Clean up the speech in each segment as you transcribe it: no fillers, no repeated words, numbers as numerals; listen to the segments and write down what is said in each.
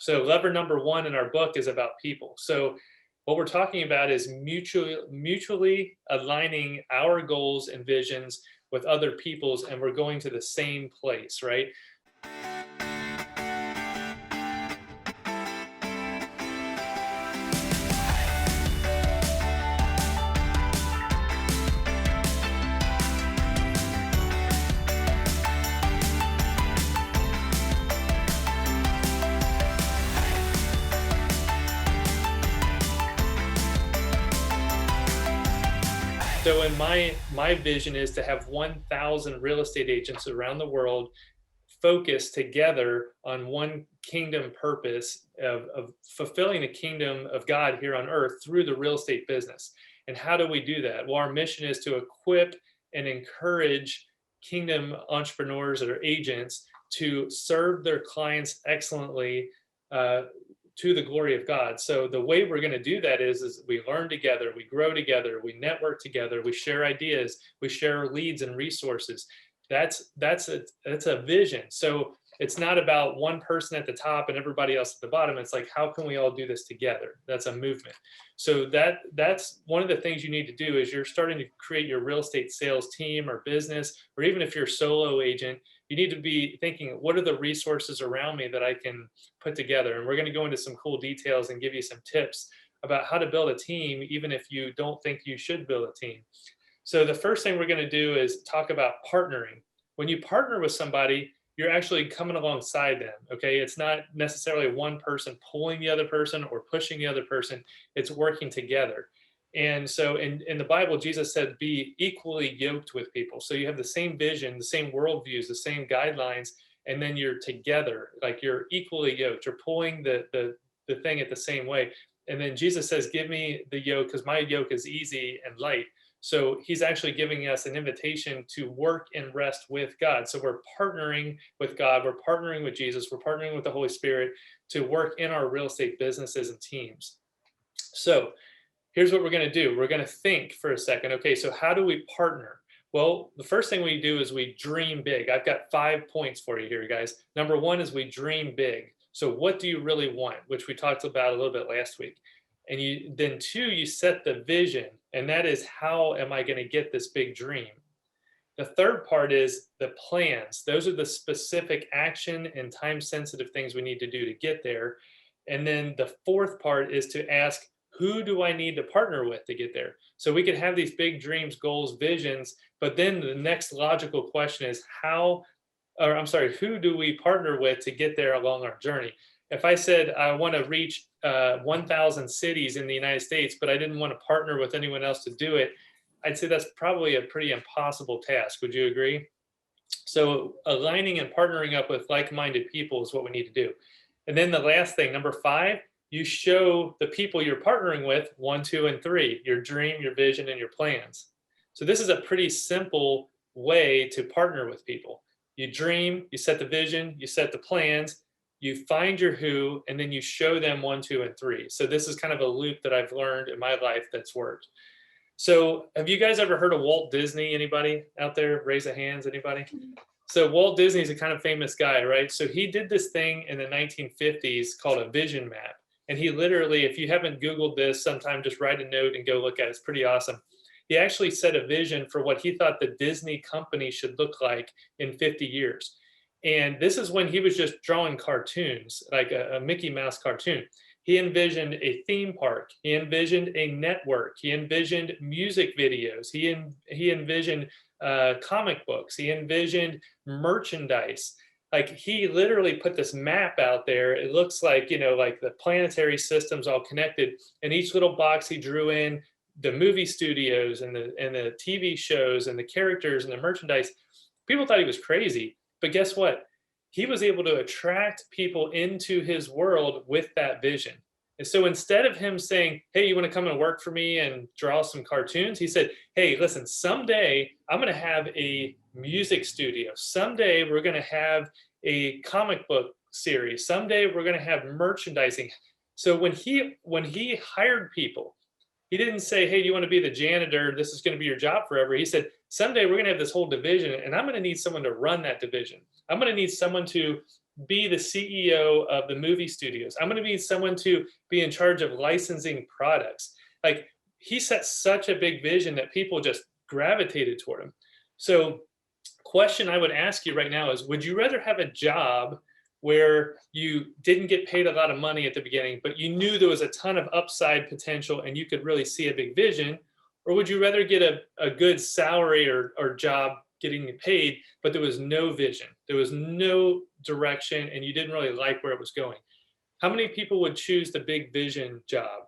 So lever number one in our book is about people. So what we're talking about is mutually aligning our goals and visions with other people's, and we're going to the same place, right? So in my vision is to have 1,000 real estate agents around the world focus together on one kingdom purpose of fulfilling the kingdom of God here on earth through the real estate business. And how do we do that? Well, our mission is to equip and encourage kingdom entrepreneurs or agents to serve their clients excellently, uh, to the glory of God. So the way we're going to do that is we learn together, we grow together, we network together, we share ideas, we share leads and resources. That's a vision. So it's not about one person at the top and everybody else at the bottom. It's like, how can we all do this together? That's a movement. So that's one of the things you need to do is you're starting to create your real estate sales team or business, or even if you're a solo agent, you need to be thinking, what are the resources around me that I can put together? And we're going to go into some cool details and give you some tips about how to build a team, even if you don't think you should build a team. So the first thing we're going to do is talk about partnering. When you partner with somebody, you're actually coming alongside them. Okay. It's not necessarily one person pulling the other person or pushing the other person. It's working together. And so in the Bible, Jesus said, be equally yoked with people. So you have the same vision, the same worldviews, the same guidelines, and then you're together, like you're equally yoked. You're pulling the thing at the same way. And then Jesus says, give me the yoke because my yoke is easy and light. So he's actually giving us an invitation to work and rest with God. So we're partnering with God, we're partnering with Jesus, we're partnering with the Holy Spirit to work in our real estate businesses and teams. So here's what we're going to do. We're going to think for a second. Okay, so how do we partner? Well, the first thing we do is we dream big. I've got 5 points for you here, guys. Number one is we dream big. So what do you really want? Which we talked about a little bit last week. And then two, you set the vision, and that is, how am I going to get this big dream? The third part is the plans. Those are the specific action and time sensitive things we need to do to get there. And then the fourth part is to ask, who do I need to partner with to get there? So we could have these big dreams, goals, visions, but then the next logical question is who do we partner with to get there along our journey? If I said I want to reach 1,000 cities in the United States, but I didn't want to partner with anyone else to do it, I'd say that's probably a pretty impossible task. Would you agree? So aligning and partnering up with like-minded people is what we need to do. And then the last thing, number 5, you show the people you're partnering with 1, 2, and 3, your dream, your vision, and your plans. So this is a pretty simple way to partner with people. You dream, you set the vision, you set the plans, you find your who, and then you show them 1, 2, and 3. So this is kind of a loop that I've learned in my life that's worked. So have you guys ever heard of Walt Disney? Anybody out there? Raise a hands, anybody? So Walt Disney is a kind of famous guy, right? So he did this thing in the 1950s called a vision map. And he literally, if you haven't Googled this, sometime just write a note and go look at it. It's pretty awesome. He actually set a vision for what he thought the Disney company should look like in 50 years. And this is when he was just drawing cartoons, like a Mickey Mouse cartoon. He envisioned a theme park. He envisioned a network. He envisioned music videos. He envisioned comic books. He envisioned merchandise. Like, he literally put this map out there. It looks like, like the planetary systems all connected. And each little box he drew in the movie studios and the TV shows and the characters and the merchandise. People thought he was crazy. But guess what? He was able to attract people into his world with that vision. And so instead of him saying, hey, you want to come and work for me and draw some cartoons? He said, hey, listen, someday I'm going to have a music studio. Someday we're going to have a comic book series. Someday we're going to have merchandising. So when he hired people, he didn't say, hey, do you want to be the janitor? This is going to be your job forever. He said, someday we're going to have this whole division, and I'm going to need someone to run that division. I'm going to need someone to be the CEO of the movie studios. I'm going to be someone to be in charge of licensing products. Like, he set such a big vision that people just gravitated toward him. So, question I would ask you right now is, would you rather have a job where you didn't get paid a lot of money at the beginning, but you knew there was a ton of upside potential and you could really see a big vision? Or would you rather get a good salary or job getting paid, but there was no vision, there was no direction, and you didn't really like where it was going? How many people would choose the big vision job?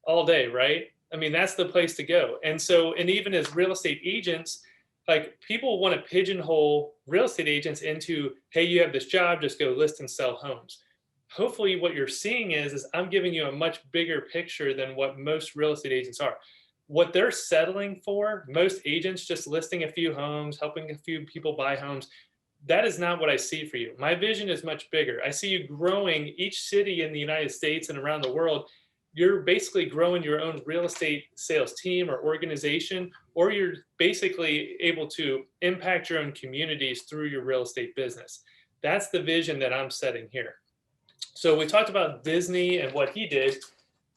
All day, right? I mean, that's the place to go. And so, and even as real estate agents, like, people want to pigeonhole real estate agents into, hey, you have this job, just go list and sell homes. Hopefully what you're seeing is I'm giving you a much bigger picture than what most real estate agents are. What they're settling for, most agents just listing a few homes, helping a few people buy homes, that is not what I see for you. My vision is much bigger. I see you growing each city in the United States and around the world. You're basically growing your own real estate sales team or organization, or you're basically able to impact your own communities through your real estate business. That's the vision that I'm setting here. So we talked about Disney and what he did.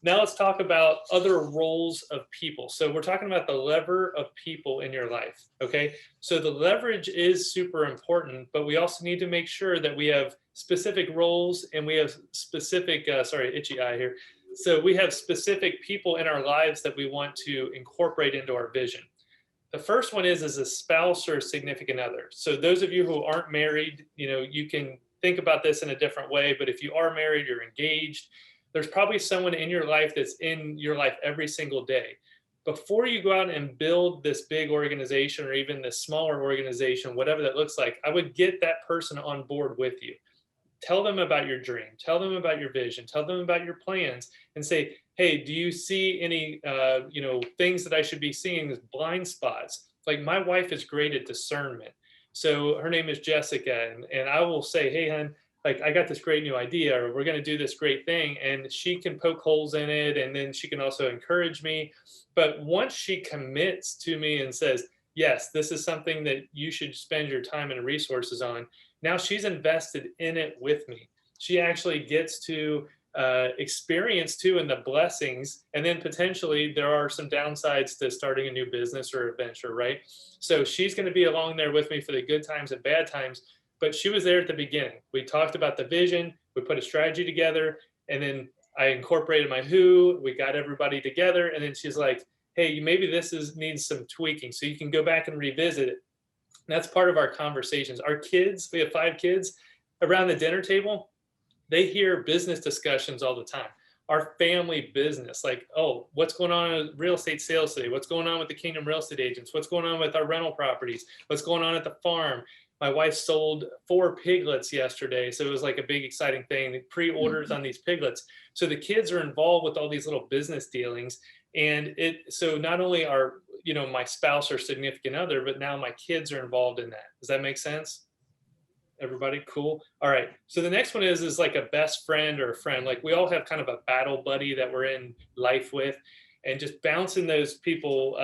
Now let's talk about other roles of people. So we're talking about the lever of people in your life. Okay. So the leverage is super important, but we also need to make sure that we have specific roles and we have specific, sorry, itchy eye here. So we have specific people in our lives that we want to incorporate into our vision. The first one is a spouse or a significant other. So those of you who aren't married, you can think about this in a different way, but if you are married, you're engaged, there's probably someone in your life that's in your life every single day. Before you go out and build this big organization or even this smaller organization, whatever that looks like, I would get that person on board with you. Tell them about your dream, tell them about your vision, tell them about your plans, and say, hey, do you see any things that I should be seeing as blind spots? Like, my wife is great at discernment. So her name is Jessica, and I will say, hey, hon, like, I got this great new idea, or we're going to do this great thing, and she can poke holes in it, and then she can also encourage me. But once she commits to me and says, yes, this is something that you should spend your time and resources on, now she's invested in it with me. She actually gets to experience too in the blessings, and then potentially there are some downsides to starting a new business or a venture, right? So she's going to be along there with me for the good times and bad times, but she was there at the beginning. We talked about the vision, we put a strategy together, and then I incorporated my who, we got everybody together, and then she's like, hey, maybe this needs some tweaking, so you can go back and revisit it. And that's part of our conversations. Our kids, we have 5 kids, around the dinner table, they hear business discussions all the time. Our family business, like, oh, what's going on with real estate sales today? What's going on with the Kingdom Real Estate agents? What's going on with our rental properties? What's going on at the farm? My wife sold 4 piglets yesterday, so it was like a big exciting thing. Pre-orders on these piglets. So the kids are involved with all these little business dealings, and so not only are my spouse or significant other, but now my kids are involved in that. Does that make sense? Everybody cool? All right. So the next one is like a best friend or a friend. Like, we all have kind of a battle buddy that we're in life with, and just bouncing those people,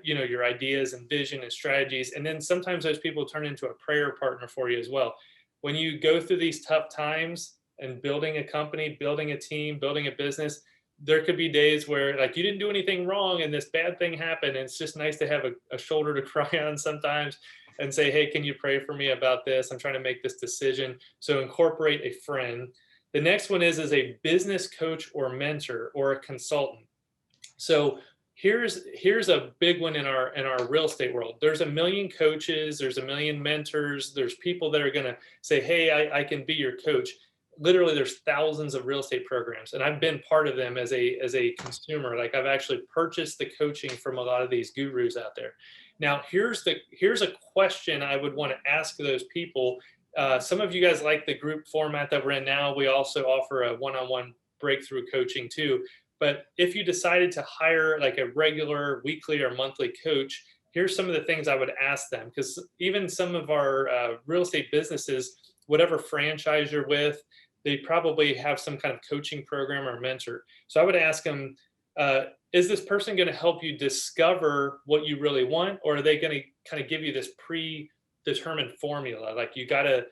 your ideas and vision and strategies. And then sometimes those people turn into a prayer partner for you as well. When you go through these tough times and building a company, building a team, building a business, there could be days where, like, you didn't do anything wrong and this bad thing happened. And it's just nice to have a shoulder to cry on sometimes and say, hey, can you pray for me about this? I'm trying to make this decision. So incorporate a friend. The next one is a business coach or mentor or a consultant. So here's a big one in our real estate world. There's a million coaches, there's a million mentors, there's people that are going to say, hey, I can be your coach. Literally, there's thousands of real estate programs, and I've been part of them as a consumer. Like, I've actually purchased the coaching from a lot of these gurus out there. Now, here's a question I would want to ask those people. Some of you guys like the group format that we're in now. We also offer a one-on-one breakthrough coaching too. But if you decided to hire like a regular weekly or monthly coach, here's some of the things I would ask them, because even some of our real estate businesses, whatever franchise you're with, they probably have some kind of coaching program or mentor. So I would ask them, is this person going to help you discover what you really want, or are they going to kind of give you this predetermined formula? Like, you got to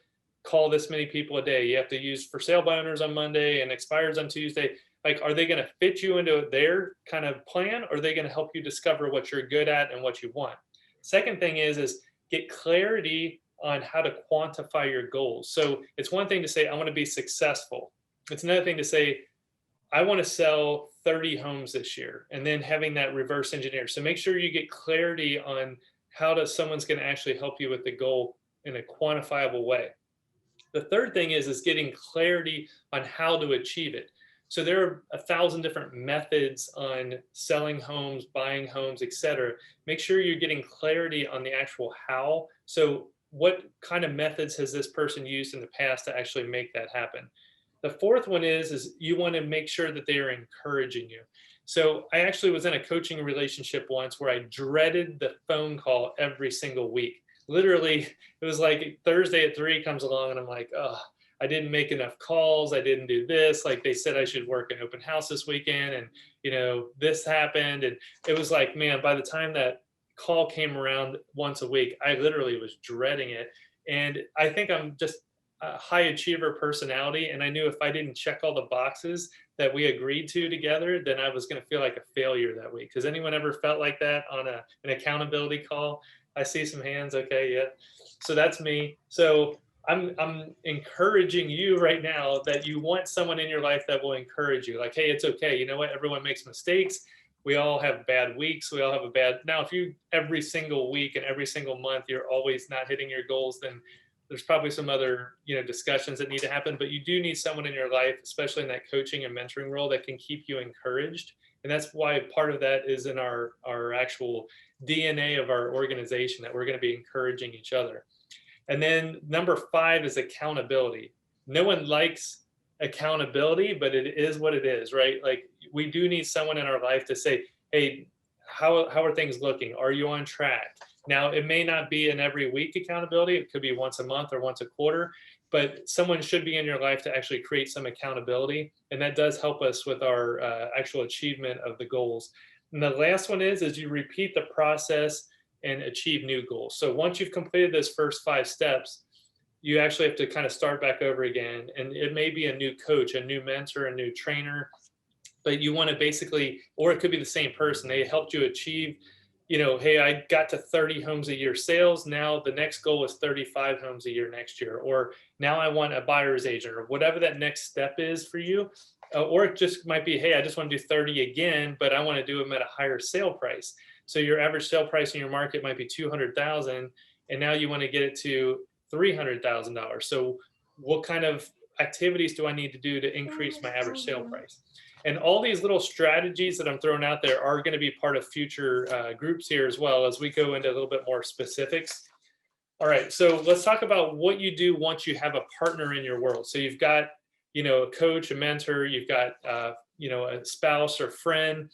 call this many people a day. You have to use for sale by owners on Monday and expires on Tuesday. Like, are they going to fit you into their kind of plan, or are they going to help you discover what you're good at and what you want? Second thing is get clarity on how to quantify your goals. So it's one thing to say, I want to be successful. It's another thing to say, I want to sell 30 homes this year, and then having that reverse engineer. So make sure you get clarity on how someone's going to actually help you with the goal in a quantifiable way. The third thing is getting clarity on how to achieve it. So there are 1,000 different methods on selling homes, buying homes, etc. Make sure you're getting clarity on the actual how. So what kind of methods has this person used in the past to actually make that happen? The fourth one is you want to make sure that they are encouraging you. So I actually was in a coaching relationship once where I dreaded the phone call every single week. Literally, it was like Thursday at 3 comes along and I'm like, oh, I didn't make enough calls. I didn't do this. Like, they said I should work an open house this weekend, and this happened. And it was like, man, by the time that call came around once a week, I literally was dreading it. And I think I'm just a high achiever personality. And I knew if I didn't check all the boxes that we agreed to together, then I was going to feel like a failure that week. Has anyone ever felt like that on an accountability call? I see some hands. Okay. Yeah. So that's me. So I'm encouraging you right now that you want someone in your life that will encourage you. Like, hey, it's okay. You know what? Everyone makes mistakes. We all have bad weeks. We all have now, if you every single week and every single month, you're always not hitting your goals, then there's probably some other, discussions that need to happen. But you do need someone in your life, especially in that coaching and mentoring role, that can keep you encouraged. And that's why part of that is in our actual DNA of our organization, that we're going to be encouraging each other. And then number 5 is accountability. No one likes accountability, but it is what it is, right? Like, we do need someone in our life to say, hey, how are things looking? Are you on track? Now, it may not be an every week accountability. It could be once a month or once a quarter, but someone should be in your life to actually create some accountability. And that does help us with our actual achievement of the goals. And the last one is you repeat the process and achieve new goals. So once you've completed those first 5 steps, you actually have to kind of start back over again. And it may be a new coach, a new mentor, a new trainer, but you want to basically, or it could be the same person. They helped you achieve, hey, I got to 30 homes a year sales. Now the next goal is 35 homes a year next year. Or now I want a buyer's agent, or whatever that next step is for you. Or it just might be, hey, I just want to do 30 again, but I want to do them at a higher sale price. So your average sale price in your market might be $200,000, and now you want to get it to $300,000. So what kind of activities do I need to do to increase my average sale price? And all these little strategies that I'm throwing out there are going to be part of future groups here as well, as we go into a little bit more specifics. All right, so let's talk about what you do once you have a partner in your world. So you've got, a coach, a mentor, you've got, a spouse or friend.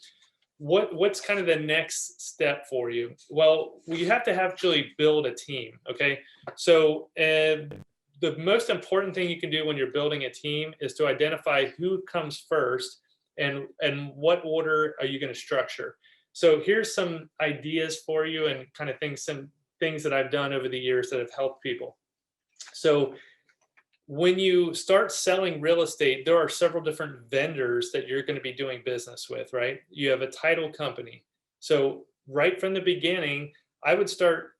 What's kind of the next step for you? Well, you have to actually build a team. Okay. So the most important thing you can do when you're building a team is to identify who comes first and what order are you going to structure. So here's some ideas for you and kind of some things that I've done over the years that have helped people. So when you start selling real estate, there are several different vendors that you're going to be doing business with, right? You have a title company. So right from the beginning, I would start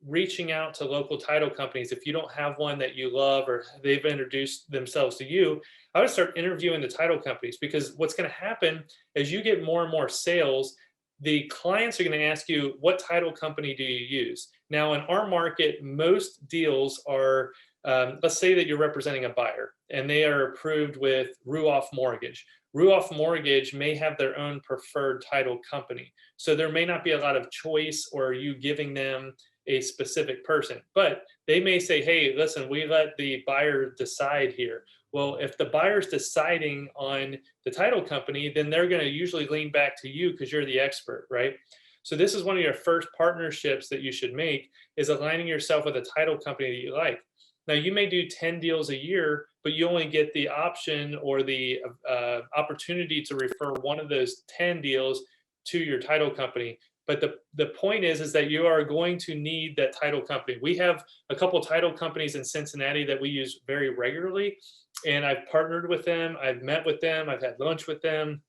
reaching out to local title companies. If you don't have one that you love or they've introduced themselves to you, I would start interviewing the title companies, because what's going to happen as you get more and more sales, the clients are going to ask you, what title company do you use? Now, in our market, most deals are, let's say that you're representing a buyer and they are approved with Ruoff Mortgage. Ruoff Mortgage may have their own preferred title company. So there may not be a lot of choice or you giving them a specific person, but they may say, hey, listen, we let the buyer decide here. Well, if the buyer's deciding on the title company, then they're going to usually lean back to you because you're the expert, right? So this is one of your first partnerships that you should make, is aligning yourself with a title company that you like. Now, you may do 10 deals a year, but you only get the option or the opportunity to refer one of those 10 deals to your title company. But the point is that you are going to need that title company. We have a couple title companies in Cincinnati that we use very regularly, and I've partnered with them. I've met with them. I've had lunch with them.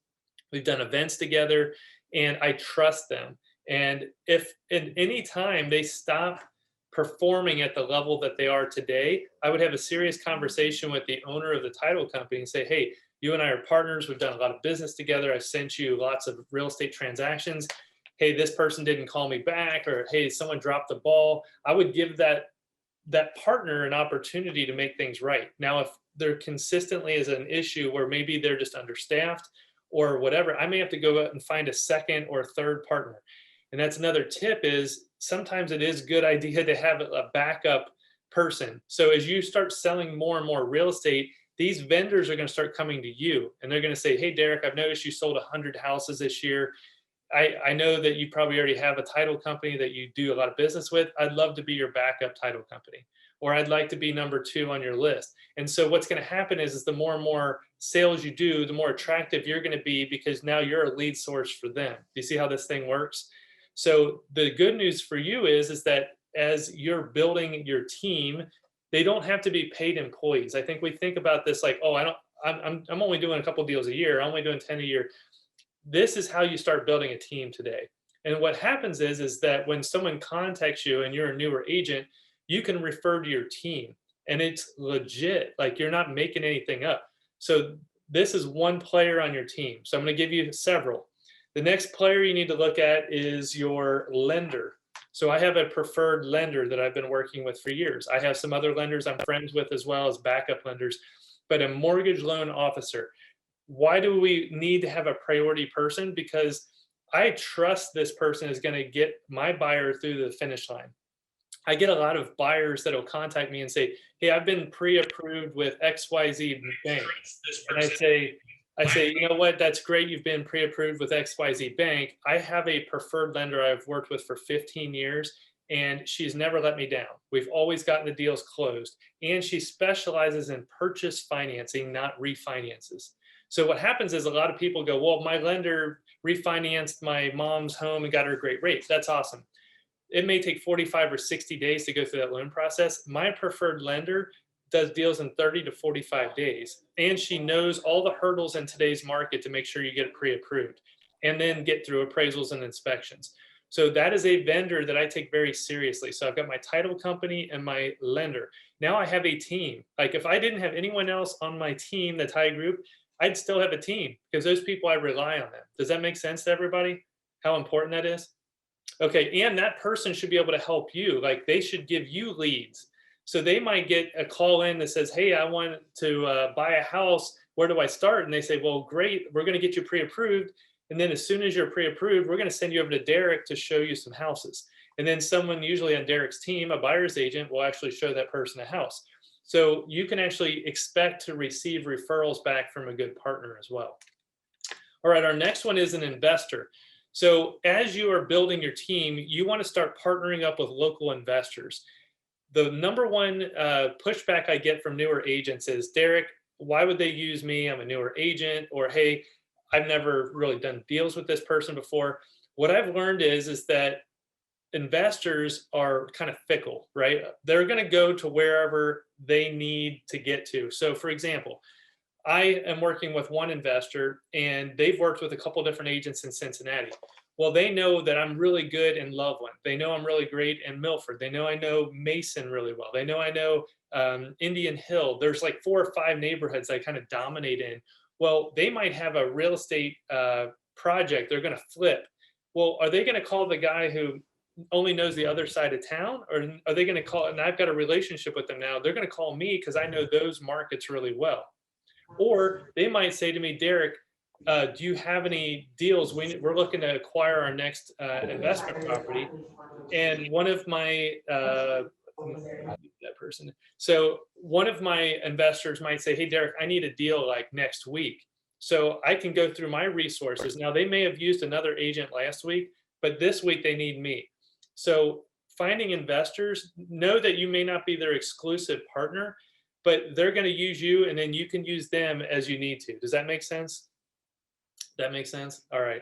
We've done events together, and I trust them. And if at any time they stop performing at the level that they are today, I would have a serious conversation with the owner of the title company and say, hey, you and I are partners. We've done a lot of business together. I've sent you lots of real estate transactions. Hey, this person didn't call me back, or hey, someone dropped the ball. I would give that partner an opportunity to make things right. Now, if there consistently is an issue where maybe they're just understaffed or whatever, I may have to go out and find a second or third partner. And that's another tip, is sometimes it is a good idea to have a backup person. So as you start selling more and more real estate, these vendors are going to start coming to you, and they're going to say, hey, Derek, I've noticed you sold 100 houses this year. I know that you probably already have a title company that you do a lot of business with. I'd love to be your backup title company, or I'd like to be number 2 on your list. And so what's going to happen is the more and more sales you do, the more attractive you're going to be, because now you're a lead source for them. Do you see how this thing works? So the good news for you is that as you're building your team, they don't have to be paid employees. I think we think about this like, oh, I'm only doing a couple deals a year. I'm only doing 10 a year. This is how you start building a team today. And what happens is that when someone contacts you and you're a newer agent, you can refer to your team, and it's legit. Like, you're not making anything up. So this is one player on your team. So I'm going to give you several. The next player you need to look at is your lender. So I have a preferred lender that I've been working with for years. I have some other lenders I'm friends with as well as backup lenders, but a mortgage loan officer. Why do we need to have a priority person? Because I trust this person is going to get my buyer through the finish line. I get a lot of buyers that will contact me and say, hey, I've been pre-approved with XYZ Bank. And I say, you know what, that's great. You've been pre-approved with XYZ Bank. I have a preferred lender I've worked with for 15 years, and she's never let me down. We've always gotten the deals closed. And she specializes in purchase financing, not refinances. So what happens is a lot of people go, well, my lender refinanced my mom's home and got her a great rate. That's awesome. It may take 45 or 60 days to go through that loan process. My preferred lender does deals in 30 to 45 days. And she knows all the hurdles in today's market to make sure you get it pre-approved and then get through appraisals and inspections. So that is a vendor that I take very seriously. So I've got my title company and my lender. Now I have a team. Like, if I didn't have anyone else on my team, the Thai group, I'd still have a team, because those people, I rely on them. Does that make sense to everybody? How important that is? Okay, and that person should be able to help you. Like, they should give you leads. So they might get a call in that says, hey, I want to buy a house. Where do I start? And they say, well, great, we're going to get you pre-approved. And then as soon as you're pre-approved, we're going to send you over to Derek to show you some houses. And then someone, usually on Derek's team, a buyer's agent, will actually show that person a house. So you can actually expect to receive referrals back from a good partner as well. All right, our next one is an investor. So as you are building your team, you want to start partnering up with local investors. The number one pushback I get from newer agents is, Derek, why would they use me? I'm a newer agent. Or, hey, I've never really done deals with this person before. What I've learned is that investors are kind of fickle, right? They're going to go to wherever they need to get to. So for example, I am working with one investor, and they've worked with a couple different agents in Cincinnati. Well, they know that I'm really good in Loveland. They know I'm really great in Milford. They know I know Mason really well. They know I know Indian Hill. There's like 4 or 5 neighborhoods I kind of dominate in. Well, they might have a real estate project they're going to flip. Well, are they going to call the guy who only knows the other side of town, or are they going to call, and I've got a relationship with them now, they're going to call me because I know those markets really well? Or they might say to me, Derek, do you have any deals? We're looking to acquire our next investment property. And one of my, that person. So one of my investors might say, hey, Derek, I need a deal like next week. So I can go through my resources. Now, they may have used another agent last week, but this week they need me. So finding investors, know that you may not be their exclusive partner, but they're going to use you, and then you can use them as you need to. Does that make sense? That makes sense? All right.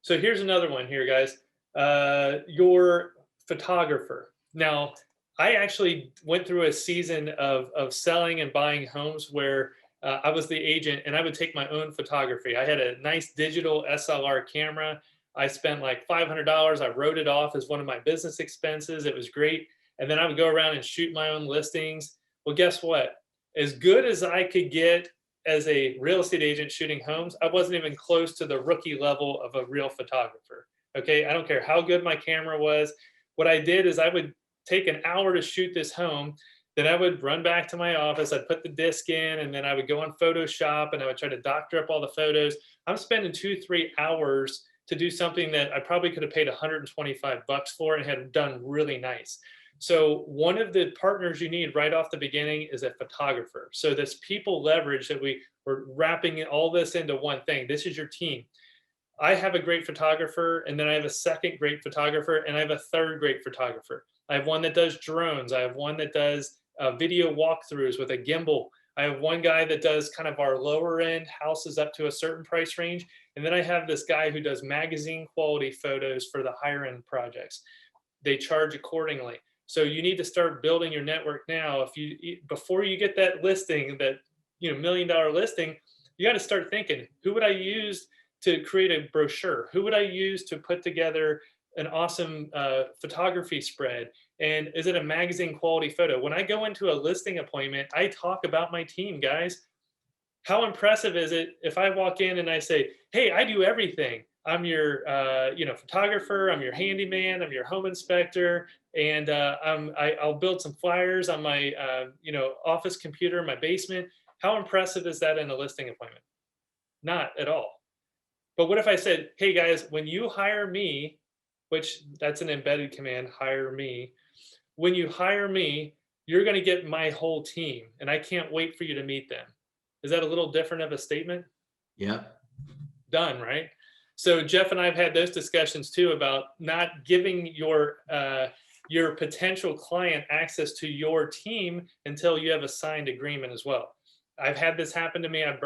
So here's another one here, guys. your photographer. Now, I actually went through a season of selling and buying homes where I was the agent and I would take my own photography. I had a nice digital SLR camera. I spent like $500. I wrote it off as one of my business expenses. It was great. And then I would go around and shoot my own listings. Well, guess what? As good as I could get as a real estate agent shooting homes, I wasn't even close to the rookie level of a real photographer. Okay. I don't care how good my camera was. What I did is I would take an hour to shoot this home. Then I would run back to my office. I'd put the disc in and then I would go on Photoshop and I would try to doctor up all the photos. I'm spending 2, 3 hours to do something that I probably could have paid $125 for and had done really nice. So one of the partners you need right off the beginning is a photographer. So this people leverage that we're wrapping all this into one thing. This is your team. I have a great photographer, and then I have a second great photographer, and I have a third great photographer. I have one that does drones. I have one that does video walkthroughs with a gimbal. I have one guy that does kind of our lower end houses up to a certain price range. And then I have this guy who does magazine quality photos for the higher end projects. They charge accordingly. So you need to start building your network now. Before you get that listing, that $1 million listing, you got to start thinking, who would I use to create a brochure? Who would I use to put together an awesome photography spread? And is it a magazine quality photo? When I go into a listing appointment, I talk about my team, guys. How impressive is it if I walk in and I say, hey, I do everything. I'm your photographer, I'm your handyman, I'm your home inspector, and I'll build some flyers on my office computer in my basement. How impressive is that in a listing appointment? Not at all. But what if I said, hey guys, when you hire me, which that's an embedded command, hire me. When you hire me, you're going to get my whole team, and I can't wait for you to meet them. Is that a little different of a statement? Yeah. Done, right? So Jeff and I have had those discussions too about not giving your potential client access to your team until you have a signed agreement as well. I've had this happen to me. I've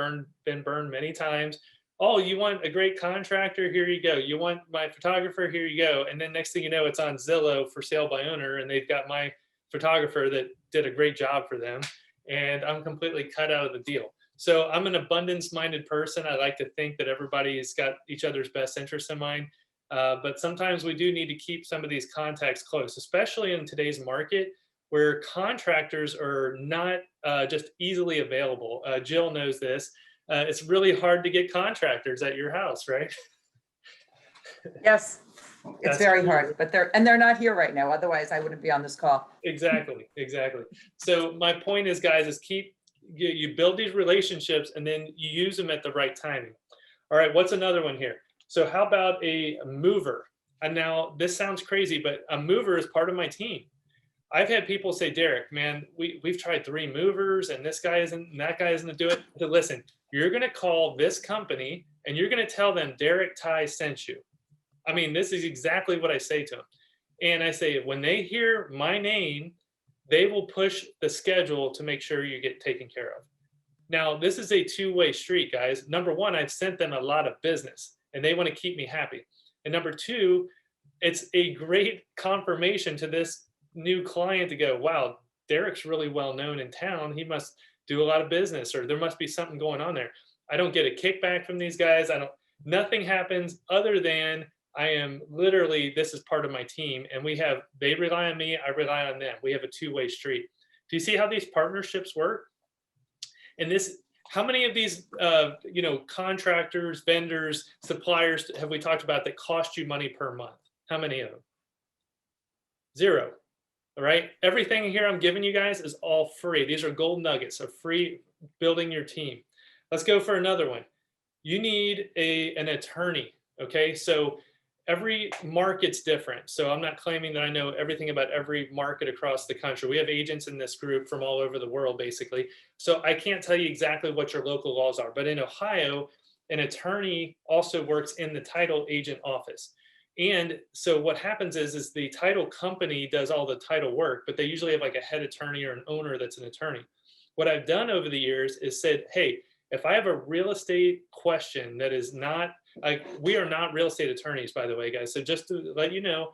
been burned many times. Oh, you want a great contractor? Here you go. You want my photographer? Here you go. And then next thing you know, it's on Zillow for sale by owner, and they've got my photographer that did a great job for them, and I'm completely cut out of the deal. So I'm an abundance-minded person. I like to think that everybody's got each other's best interests in mind. But sometimes we do need to keep some of these contacts close, especially in today's market where contractors are not just easily available. Jill knows this. It's really hard to get contractors at your house, right? Yes, it's very hard, but they're not here right now. Otherwise, I wouldn't be on this call. Exactly. So my point is, guys, is you build these relationships and then you use them at the right timing. All right, what's another one here? So how about a mover? And now this sounds crazy, but a mover is part of my team. I've had people say, Derek, man, we've tried 3 movers and this guy isn't, and that guy isn't to do it. But listen, you're going to call this company and you're going to tell them Derek Ty sent you. I mean, this is exactly what I say to them. And I say, when they hear my name, they will push the schedule to make sure you get taken care of. Now, this is a two-way street, guys. Number one, I've sent them a lot of business and they want to keep me happy. And number two, it's a great confirmation to this new client to go, wow, Derek's really well known in town. He must do a lot of business, or there must be something going on there. I don't get a kickback from these guys. Nothing happens other than I am literally, this is part of my team, and they rely on me, I rely on them. We have a two-way street. Do you see how these partnerships work? And how many of these, contractors, vendors, suppliers have we talked about that cost you money per month? How many of them? 0. All right. Everything here I'm giving you guys is all free. These are gold nuggets of free building your team. Let's go for another one. You need an attorney. Okay. So every market's different. So I'm not claiming that I know everything about every market across the country. We have agents in this group from all over the world, basically. So I can't tell you exactly what your local laws are, but in Ohio, an attorney also works in the title agent office. And so what happens is the title company does all the title work, but they usually have like a head attorney or an owner that's an attorney. What I've done over the years is said, hey, If I have a real estate question that is not, like, we are not real estate attorneys, by the way, guys. So just to let you know,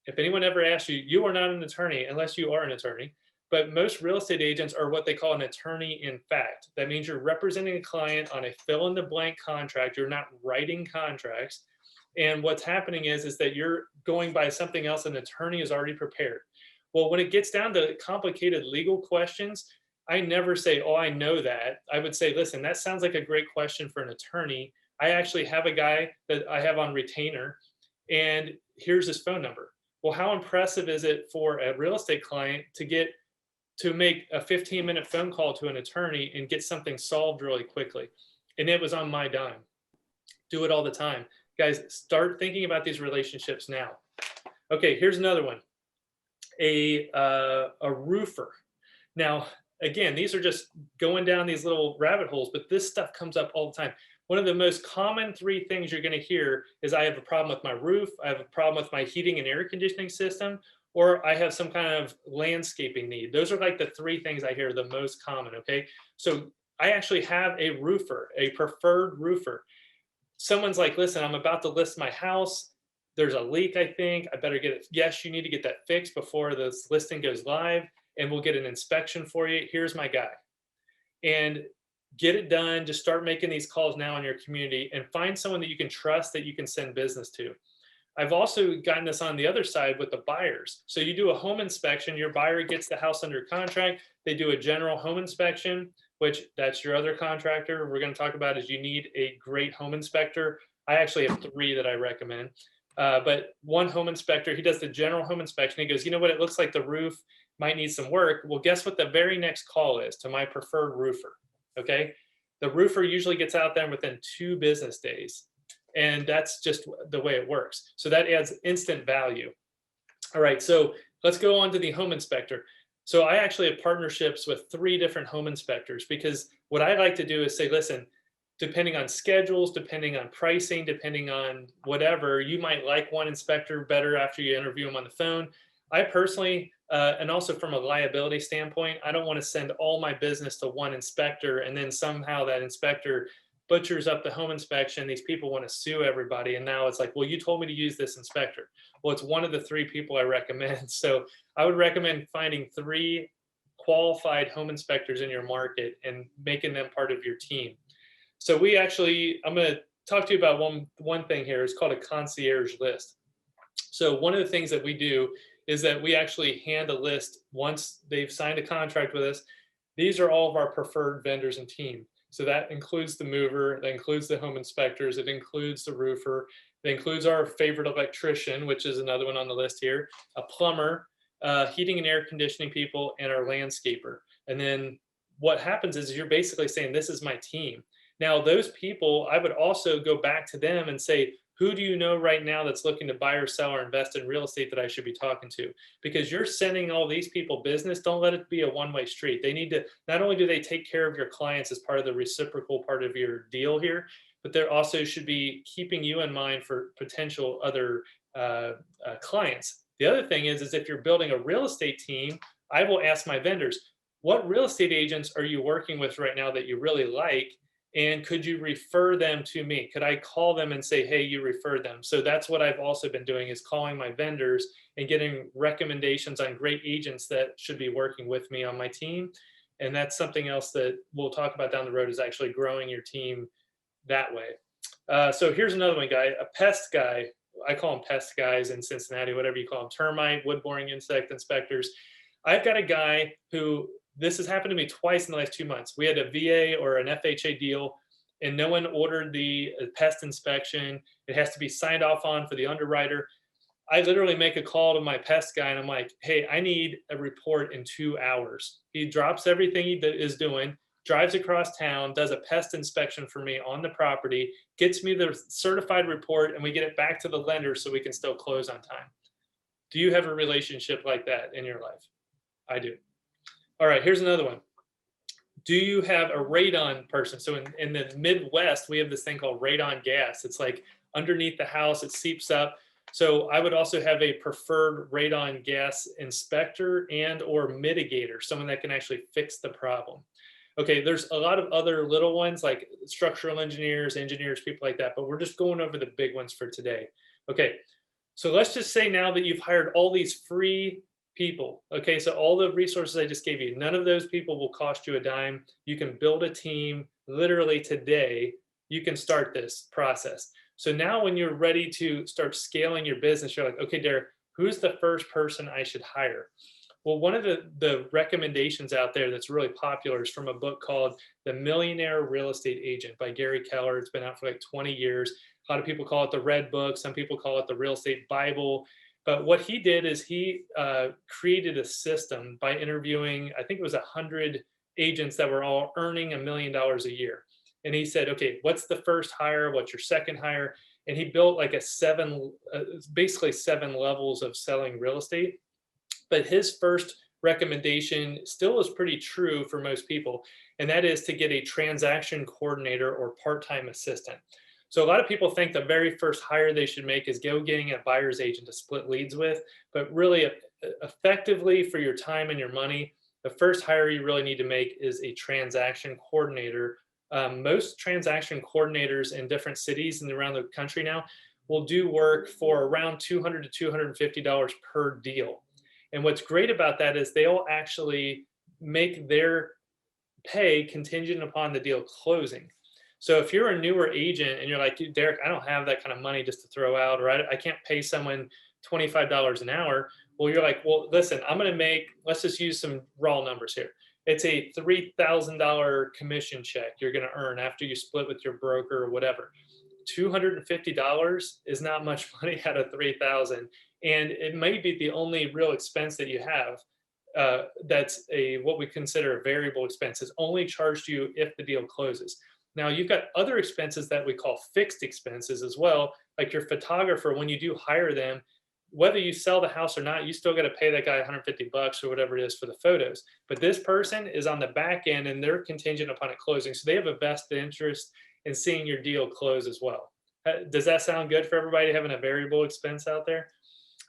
if anyone ever asks you, you are not an attorney unless you are an attorney. But most real estate agents are what they call an attorney in fact. That means you're representing a client on a fill in the blank contract. You're not writing contracts. And what's happening is that you're going by something else an attorney is already prepared. Well, when it gets down to complicated legal questions, I never say, oh, I know that. I would say, listen, that sounds like a great question for an attorney. I actually have a guy that I have on retainer, and here's his phone number. Well, how impressive is it for a real estate client to make a 15-minute phone call to an attorney and get something solved really quickly? And it was on my dime. Do it all the time. Guys, start thinking about these relationships now. Okay, here's another one. A roofer. Now, again, these are just going down these little rabbit holes, but this stuff comes up all the time. One of the most common 3 things you're going to hear is I have a problem with my roof, I have a problem with my heating and air conditioning system, or I have some kind of landscaping need. Those are like the 3 things I hear the most common, okay? So I actually have a roofer, a preferred roofer. Someone's like, listen, I'm about to list my house. There's a leak, I think. I better get it. Yes, you need to get that fixed before this listing goes live, and we'll get an inspection for you. Here's my guy. And get it done. Just start making these calls now in your community and find someone that you can trust that you can send business to. I've also gotten this on the other side with the buyers. So you do a home inspection, your buyer gets the house under contract, they do a general home inspection, which that's your other contractor. We're going to talk about is you need a great home inspector. I actually have 3 that I recommend. But one home inspector, he does the general home inspection. He goes, you know what, it looks like the roof might need some work. Well, guess what the very next call is to my preferred roofer, okay? The roofer usually gets out there within 2 business days. And that's just the way it works. So that adds instant value. All right, so let's go on to the home inspector. So I actually have partnerships with 3 different home inspectors, because what I like to do is say, listen, depending on schedules, depending on pricing, depending on whatever, you might like one inspector better after you interview them on the phone. I personally, and also from a liability standpoint, I don't want to send all my business to one inspector and then somehow that inspector butchers up the home inspection. These people want to sue everybody. And now it's like, well, you told me to use this inspector. Well, it's one of the 3 people I recommend. So I would recommend finding 3 qualified home inspectors in your market and making them part of your team. So we actually, I'm going to talk to you about one thing here. It's called a concierge list. So one of the things that we do is that we actually hand a list once they've signed a contract with us. These are all of our preferred vendors and team. So that includes the mover, that includes the home inspectors, it includes the roofer, it includes our favorite electrician, which is another one on the list here, a plumber, heating and air conditioning people, and our landscaper. And then what happens is you're basically saying, this is my team. Now, those people, I would also go back to them and say, who do you know right now that's looking to buy or sell or invest in real estate that I should be talking to? Because you're sending all these people business. Don't let it be a one-way street. They need to, not only do they take care of your clients as part of the reciprocal part of your deal here, but they also should be keeping you in mind for potential other clients. The other thing is if you're building a real estate team, I will ask my vendors, what real estate agents are you working with right now that you really like? And could you refer them to me? Could I call them and say, hey, you referred them? So that's what I've also been doing, is calling my vendors and getting recommendations on great agents that should be working with me on my team. And that's something else that we'll talk about down the road, is actually growing your team that way. So here's another one, guy, a pest guy. I call them pest guys in Cincinnati, whatever you call them, termite, wood boring insect inspectors. I've got a guy who, this has happened to me twice in the last 2 months. We had a VA or an FHA deal and no one ordered the pest inspection. It has to be signed off on for the underwriter. I literally make a call to my pest guy and I'm like, hey, I need a report in 2 hours. He drops everything he is doing, drives across town, does a pest inspection for me on the property, gets me the certified report, and we get it back to the lender so we can still close on time. Do you have a relationship like that in your life? I do. All right, here's another one. Do you have a radon person? So in the Midwest, we have this thing called radon gas. It's like underneath the house, it seeps up. So I would also have a preferred radon gas inspector and or mitigator, someone that can actually fix the problem. Okay, there's a lot of other little ones like structural engineers, people like that, but we're just going over the big ones for today. Okay, so let's just say now that you've hired all these free people. Okay, so all the resources I just gave you, none of those people will cost you a dime. You can build a team literally today. You can start this process. So now when you're ready to start scaling your business, you're like, okay, Derek, who's the first person I should hire? Well, one of the recommendations out there that's really popular is from a book called The Millionaire Real Estate Agent by Gary Keller. It's been out for like 20 years. A lot of people call it the Red Book. Some people call it the Real Estate Bible. But what he did is he created a system by interviewing, I think it was 100 agents that were all earning $1 million a year. And he said, okay, what's the first hire? What's your second hire? And he built like basically 7 levels of selling real estate. But his first recommendation still is pretty true for most people, and that is to get a transaction coordinator or part-time assistant. So a lot of people think the very first hire they should make is go getting a buyer's agent to split leads with, but really effectively for your time and your money, the first hire you really need to make is a transaction coordinator. Most transaction coordinators in different cities and around the country now will do work for around $200 to $250 per deal. And what's great about that is they'll actually make their pay contingent upon the deal closing. So if you're a newer agent and you're like, Derek, I don't have that kind of money just to throw out, or I can't pay someone $25 an hour. Well, you're like, well, listen, I'm going to make, let's just use some raw numbers here. It's a $3,000 commission check you're going to earn after you split with your broker or whatever. $250 is not much money out of $3,000, and it may be the only real expense that you have. That's what we consider a variable expense. It's only charged to you if the deal closes. Now you've got other expenses that we call fixed expenses as well, like your photographer. When you do hire them, whether you sell the house or not, you still got to pay that guy $150 or whatever it is for the photos. But this person is on the back end and they're contingent upon it closing, so they have a vested interest in seeing your deal close as well. Does that sound good for everybody having a variable expense out there?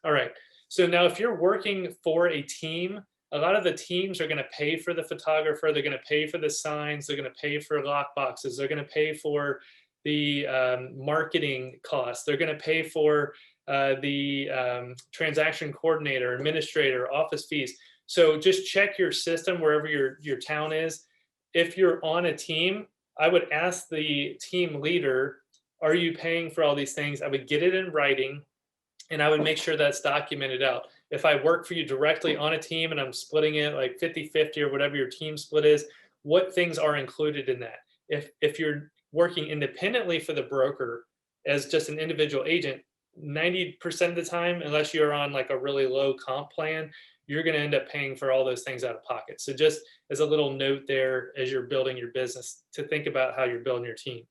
All right. So now if you're working for a team, a lot of the teams are going to pay for the photographer. They're going to pay for the signs. They're going to pay for lock boxes. They're going to pay for the marketing costs. They're going to pay for the transaction coordinator, administrator, office fees. So just check your system wherever your town is. If you're on a team, I would ask the team leader, are you paying for all these things? I would get it in writing, and I would make sure that's documented out. If I work for you directly on a team and I'm splitting it like 50-50 or whatever your team split is, what things are included in that? If you're working independently for the broker as just an individual agent, 90% of the time, unless you're on like a really low comp plan, you're going to end up paying for all those things out of pocket. So just as a little note there, as you're building your business, to think about how you're building your team.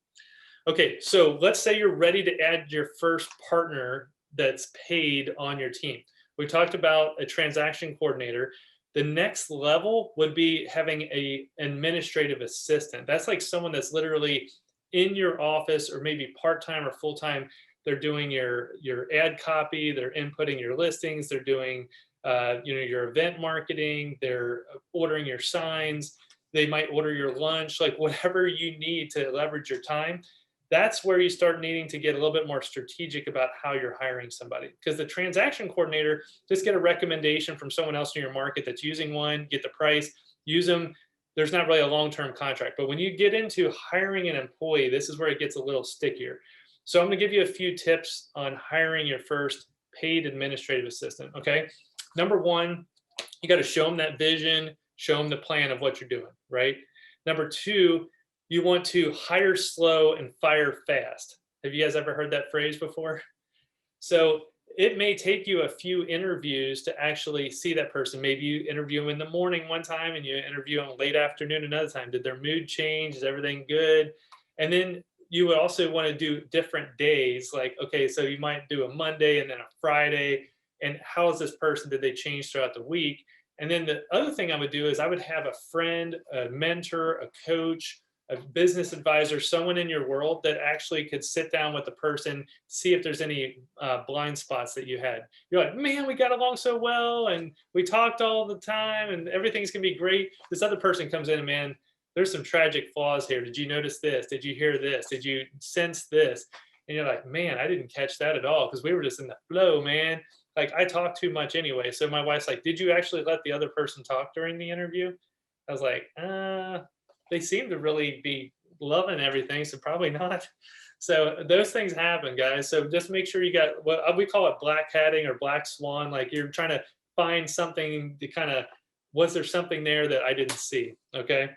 Okay, so let's say you're ready to add your first partner that's paid on your team. We talked about a transaction coordinator. The next level would be having a administrative assistant. That's like someone that's literally in your office, or maybe part-time or full-time. They're doing your ad copy, they're inputting your listings, they're doing your event marketing, they're ordering your signs, they might order your lunch, like whatever you need to leverage your time. That's where you start needing to get a little bit more strategic about how you're hiring somebody. Because the transaction coordinator, just get a recommendation from someone else in your market that's using one, get the price, use them. There's not really a long-term contract. But when you get into hiring an employee, this is where it gets a little stickier. So I'm going to give you a few tips on hiring your first paid administrative assistant. Okay. Number one, you got to show them that vision, show them the plan of what you're doing, right? Number two, you want to hire slow and fire fast. Have you guys ever heard that phrase before? So it may take you a few interviews to actually see that person. Maybe you interview them in the morning one time and you interview them late afternoon another time. Did their mood change? Is everything good? And then you would also want to do different days. Like, okay, so you might do a Monday and then a Friday. And how is this person? Did they change throughout the week? And then the other thing I would do is I would have a friend, a mentor, a coach, a business advisor, someone in your world that actually could sit down with the person, see if there's any blind spots that you had. You're like, man, we got along so well and we talked all the time and everything's gonna be great. This other person comes in and, man, there's some tragic flaws here. Did you notice this? Did you hear this? Did you sense this? And you're like, man, I didn't catch that at all because we were just in the flow, man. Like I talk too much anyway. So my wife's like, did you actually let the other person talk during the interview? I was like, they seem to really be loving everything, so probably not. So those things happen, guys. So just make sure you got what we call it black hatting or black swan. Like you're trying to find something to kind of, was there something there that I didn't see? Okay.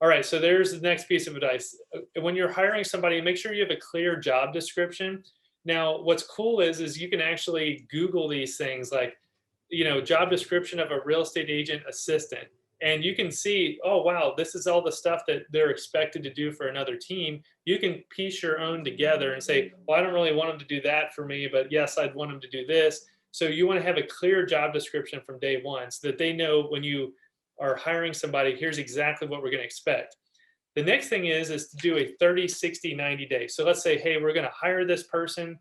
All right. So there's the next piece of advice. When you're hiring somebody, make sure you have a clear job description. Now, what's cool is you can actually Google these things like, job description of a real estate agent assistant. And you can see, oh, wow, this is all the stuff that they're expected to do for another team. You can piece your own together and say, well, I don't really want them to do that for me, but yes, I'd want them to do this. So you want to have a clear job description from day one so that they know when you are hiring somebody, here's exactly what we're going to expect. The next thing is to do a 30, 60, 90 days. So let's say, hey, we're going to hire this person.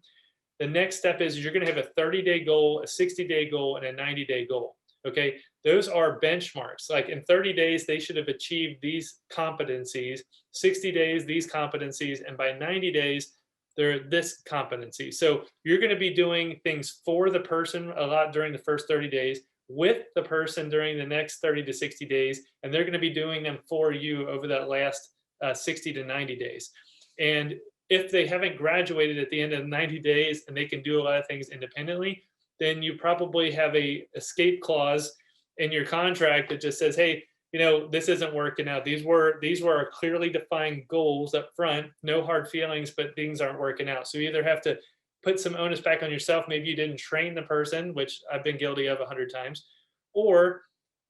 The next step is you're going to have a 30-day goal, a 60-day goal, and a 90-day goal. Okay, those are benchmarks. Like in 30 days, they should have achieved these competencies, 60 days, these competencies, and by 90 days, they're this competency. So you're going to be doing things for the person a lot during the first 30 days, with the person during the next 30 to 60 days, and they're going to be doing them for you over that last 60 to 90 days. And if they haven't graduated at the end of 90 days and they can do a lot of things independently, then you probably have a escape clause in your contract that just says, hey, this isn't working out. These were clearly defined goals up front, no hard feelings, but things aren't working out. So you either have to put some onus back on yourself. Maybe you didn't train the person, which I've been guilty of 100 times, or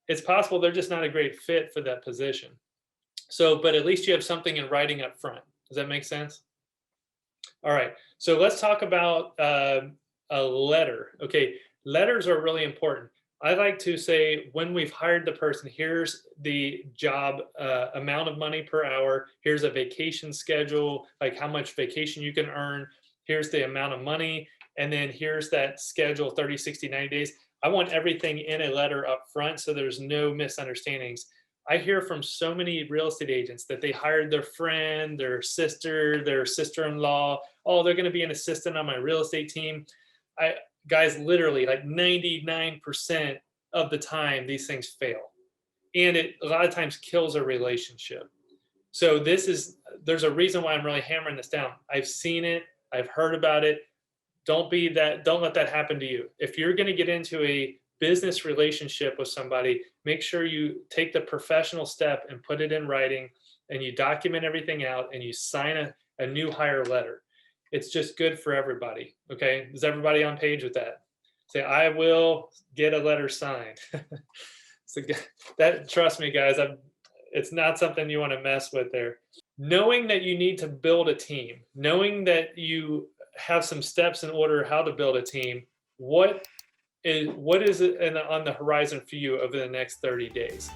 it's possible they're just not a great fit for that position. So, but at least you have something in writing up front. Does that make sense? All right. So let's talk about a letter. Okay. Letters are really important. I like to say when we've hired the person, here's the job amount of money per hour. Here's a vacation schedule, like how much vacation you can earn. Here's the amount of money. And then here's that schedule, 30, 60, 90 days. I want everything in a letter up front so there's no misunderstandings. I hear from so many real estate agents that they hired their friend, their sister-in-law. Oh, they're going to be an assistant on my real estate team. Guys, literally like 99% of the time, these things fail. And it a lot of times kills a relationship. So there's a reason why I'm really hammering this down. I've seen it. I've heard about it. Don't let that happen to you. If you're going to get into a business relationship with somebody, make sure you take the professional step and put it in writing, and you document everything out, and you sign a new hire letter. It's just good for everybody. Okay. Is everybody on page with that? Say, I will get a letter signed. So trust me, guys, it's not something you want to mess with there. Knowing that you need to build a team, knowing that you have some steps in order how to build a team, what is it on the horizon for you over the next 30 days?